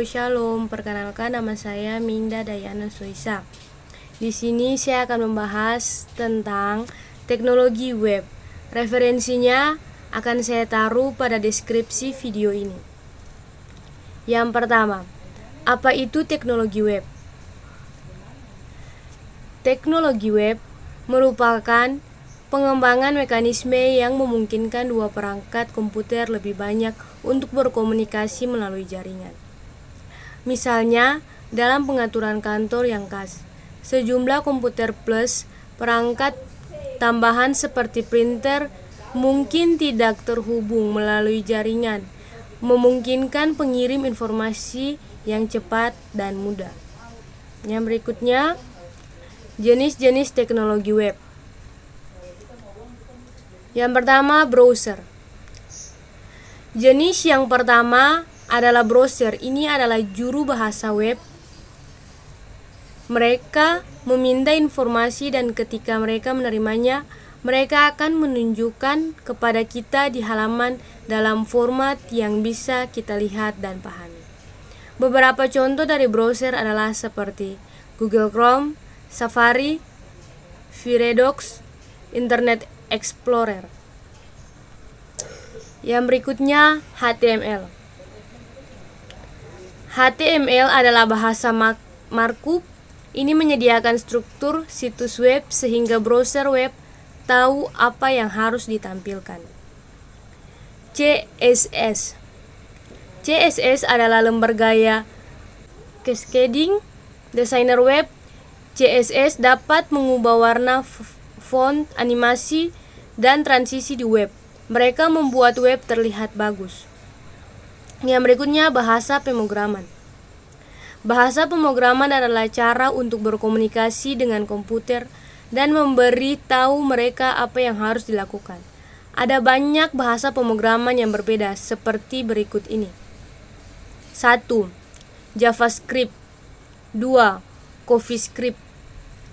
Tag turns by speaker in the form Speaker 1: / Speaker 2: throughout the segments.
Speaker 1: Shalom. Perkenalkan, nama saya Minda Dayana Soisa. Di sini saya akan membahas tentang teknologi web. Referensinya akan saya taruh pada deskripsi video ini. Yang pertama, apa itu teknologi web? Teknologi web merupakan pengembangan mekanisme yang memungkinkan dua perangkat komputer lebih banyak untuk berkomunikasi melalui jaringan. Misalnya, dalam pengaturan kantor yang khas, sejumlah komputer plus perangkat tambahan seperti printer mungkin tidak terhubung melalui jaringan, memungkinkan pengirim informasi yang cepat dan mudah. Yang berikutnya, jenis-jenis teknologi web. Yang pertama, browser. Jenis yang pertama adalah browser. Ini adalah juru bahasa web. Mereka meminta informasi dan ketika mereka menerimanya, mereka akan menunjukkan kepada kita di halaman dalam format yang bisa kita lihat dan pahami. Beberapa contoh dari browser adalah seperti Google Chrome, Safari, Firefox, Internet Explorer. Yang berikutnya, HTML. HTML adalah bahasa markup. Ini menyediakan struktur situs web sehingga browser web tahu apa yang harus ditampilkan. CSS. CSS adalah lembar gaya cascading. Desainer web CSS dapat mengubah warna, font, animasi, dan transisi di web. Mereka membuat web terlihat bagus. Yang berikutnya, bahasa pemrograman. Bahasa pemrograman adalah cara untuk berkomunikasi dengan komputer dan memberi tahu mereka apa yang harus dilakukan. Ada banyak bahasa pemrograman yang berbeda seperti berikut ini. 1. JavaScript. 2. CoffeeScript.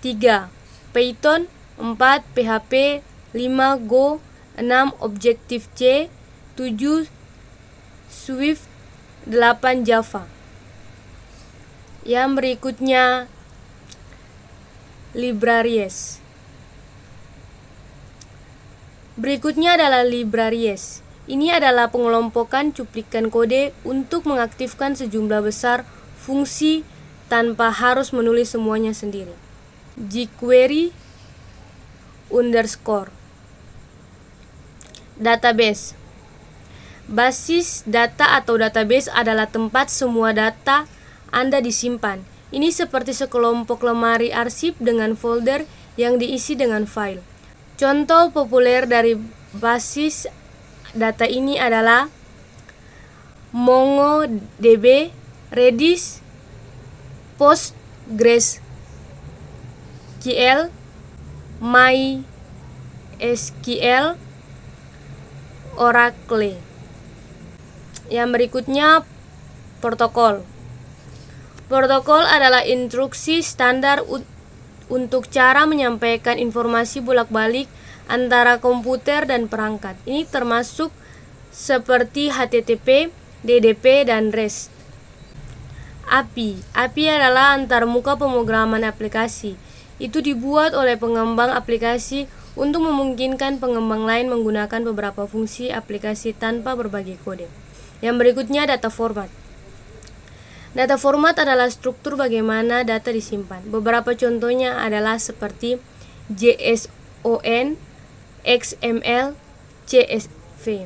Speaker 1: 3. Python. 4. PHP. 5. Go. 6. Objective-C. 7. Swift. 8. Java. Yang berikutnya, libraries. Berikutnya adalah libraries. Ini adalah pengelompokan cuplikan kode untuk mengaktifkan sejumlah besar fungsi tanpa harus menulis semuanya sendiri. jQuery _ database. Basis data atau database adalah tempat semua data Anda disimpan. Ini seperti sekelompok lemari arsip dengan folder yang diisi dengan file. Contoh populer dari basis data ini adalah MongoDB, Redis, PostgreSQL, MySQL, Oracle. Yang berikutnya, protokol. Protokol adalah instruksi standar untuk cara menyampaikan informasi bolak-balik antara komputer dan perangkat. Ini termasuk seperti HTTP, DDP, dan REST. API. API adalah antarmuka pemrograman aplikasi. Itu dibuat oleh pengembang aplikasi untuk memungkinkan pengembang lain menggunakan beberapa fungsi aplikasi tanpa berbagi kode. Yang berikutnya, data format. Data format adalah struktur bagaimana data disimpan. Beberapa contohnya adalah seperti JSON, XML, CSV.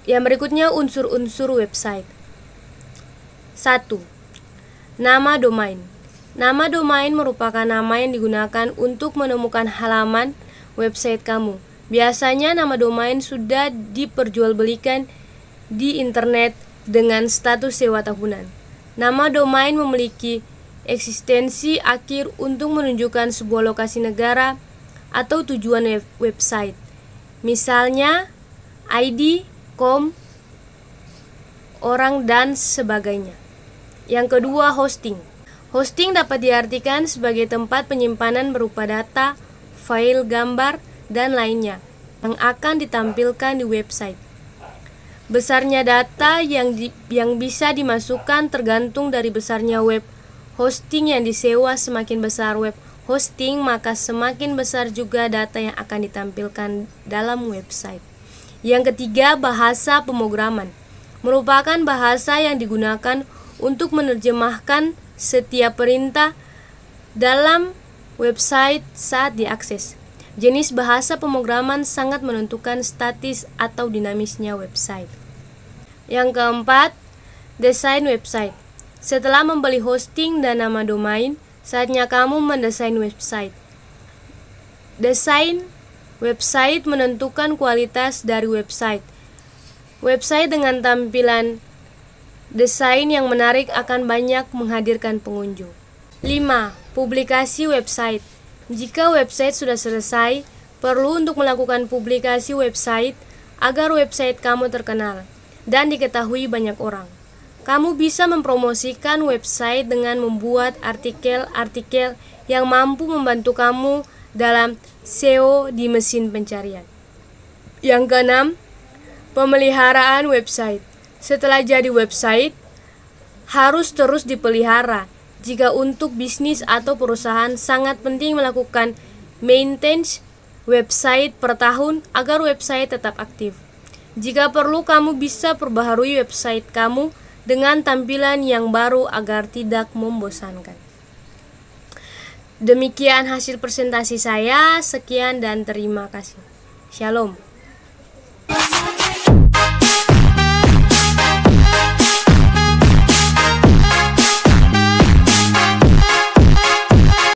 Speaker 1: Yang berikutnya, unsur-unsur website. 1. Nama domain. Nama domain merupakan nama yang digunakan untuk menemukan halaman website kamu. Biasanya nama domain sudah diperjualbelikan di internet dengan status sewa tahunan. Nama domain memiliki eksistensi akhir untuk menunjukkan sebuah lokasi negara atau tujuan website. Misalnya ID, com, orang, dan sebagainya. Yang kedua, hosting. Hosting dapat diartikan sebagai tempat penyimpanan berupa data, file, gambar, dan lainnya yang akan ditampilkan di website. Besarnya data yang bisa dimasukkan tergantung dari besarnya web hosting yang disewa. Semakin besar web hosting, maka semakin besar juga data yang akan ditampilkan dalam website. Yang ketiga, bahasa pemrograman merupakan bahasa yang digunakan untuk menerjemahkan setiap perintah dalam website saat diakses. Jenis bahasa pemrograman sangat menentukan statis atau dinamisnya website. Yang keempat, desain website. Setelah membeli hosting dan nama domain, saatnya kamu mendesain website. Desain website menentukan kualitas dari website. Website dengan tampilan desain yang menarik akan banyak menghadirkan pengunjung. 5. Publikasi website. Jika website sudah selesai, perlu untuk melakukan publikasi website agar website kamu terkenal dan diketahui banyak orang. Kamu bisa mempromosikan website dengan membuat artikel-artikel yang mampu membantu kamu dalam SEO di mesin pencarian. Yang keenam, pemeliharaan website. Setelah jadi website, harus terus dipelihara. Jika untuk bisnis atau perusahaan, sangat penting melakukan maintenance website per tahun agar website tetap aktif. Jika perlu, kamu bisa perbaharui website kamu dengan tampilan yang baru agar tidak membosankan. Demikian hasil presentasi saya. Sekian dan terima kasih. Shalom.